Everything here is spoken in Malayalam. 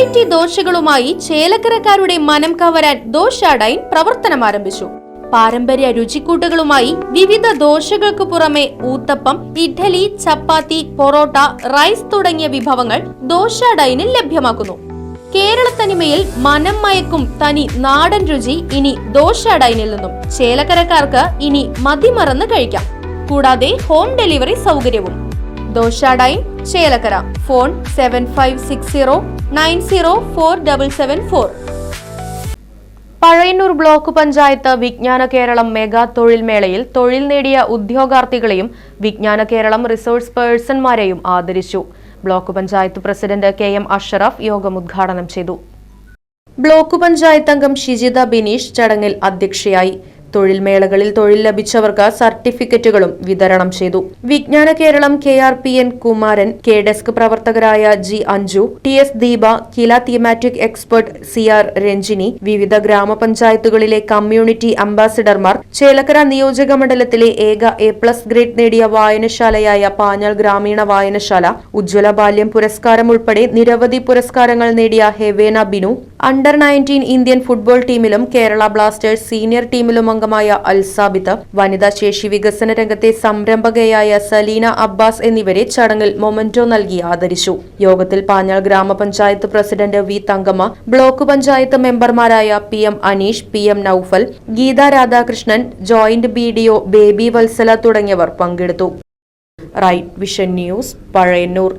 വെറൈറ്റി ദോശകളുമായി ചേലക്കരക്കാരുടെ മനം കവരാൻ ദോശാഡൈൻ പ്രവർത്തനം ആരംഭിച്ചു. പാരമ്പര്യ രുചിക്കൂട്ടുകളുമായി വിവിധ ദോശകൾക്ക് പുറമെ ഊത്തപ്പം, ഇഡ്ഡലി, ചപ്പാത്തി, പൊറോട്ട, റൈസ് തുടങ്ങിയ വിഭവങ്ങൾ ദോശാഡൈനിൽ ലഭ്യമാക്കുന്നു. കേരളത്തനിമയിൽ മനം മയക്കും തനി നാടൻ രുചി ഇനി ദോശാഡൈനിൽ നിന്നും. ചേലക്കരക്കാർക്ക് ഇനി മതിമറന്ന് കഴിക്കാം. കൂടാതെ ഹോം ഡെലിവറി സൗകര്യവും. ദോശാഡൈൻ ചേലക്കര. ഫോൺ 7560904774. പഴയന്നൂർ ബ്ലോക്ക് പഞ്ചായത്ത് വിജ്ഞാന കേരളം മെഗാ തൊഴിൽ മേളയിൽ തൊഴിൽ നേടിയ ഉദ്യോഗാർത്ഥികളെയും വിജ്ഞാന കേരളം റിസോഴ്സ് പേഴ്സൺമാരെയും ആദരിച്ചു. Block panchayat president KM Ashraf യോഗം ഉദ്ഘാടനം ചെയ്തു. ബ്ലോക്ക് പഞ്ചായത്ത് അംഗം ഷിജിത ബിനീഷ് ചടങ്ങിൽ അധ്യക്ഷയായി. തൊഴിൽ മേളകളിൽ തൊഴിൽ ലഭിച്ചവർക്ക് സർട്ടിഫിക്കറ്റുകളും വിതരണം ചെയ്തു. വിജ്ഞാന കേരളം KRPN കുമാരൻ, ഡെസ്ക് പ്രവർത്തകരായ G അഞ്ജു, TS ദീപ, കില തീമാറ്റിക് എക്സ്പെർട്ട് CR രഞ്ജിനി, വിവിധ ഗ്രാമപഞ്ചായത്തുകളിലെ കമ്മ്യൂണിറ്റി അംബാസിഡർമാർ, ചേലക്കര നിയോജക മണ്ഡലത്തിലെ ഏക A+ ഗ്രേഡ് നേടിയ വായനശാലയായ പാഞ്ഞാൾ ഗ്രാമീണ വായനശാല, ഉജ്ജ്വല ബാല്യം പുരസ്കാരം ഉൾപ്പെടെ നിരവധി പുരസ്കാരങ്ങൾ നേടിയ ഹെവേന ബിനു, അണ്ടർ 19 ഇന്ത്യൻ ഫുട്ബോൾ ടീമിലും കേരള ബ്ലാസ്റ്റേഴ്സ് സീനിയർ ടീമിലും അംഗമായ അൽസാബിത്ത്, വനിതാ ശേഷി വികസന രംഗത്തെ സംരംഭകയായ സലീന അബ്ബാസ് എന്നിവരെ ചടങ്ങിൽ മൊമെന്റോ നൽകി ആദരിച്ചു. യോഗത്തിൽ പാഞ്ഞാൾ ഗ്രാമപഞ്ചായത്ത് president V Thankamma, block panchayat മെമ്പർമാരായ PM Aneesh, PM Noufal, Geetha Radhakrishnan, joint BDO Baby Vatsala തുടങ്ങിയവർ പങ്കെടുത്തു. Right Vision News, Pazhayannur.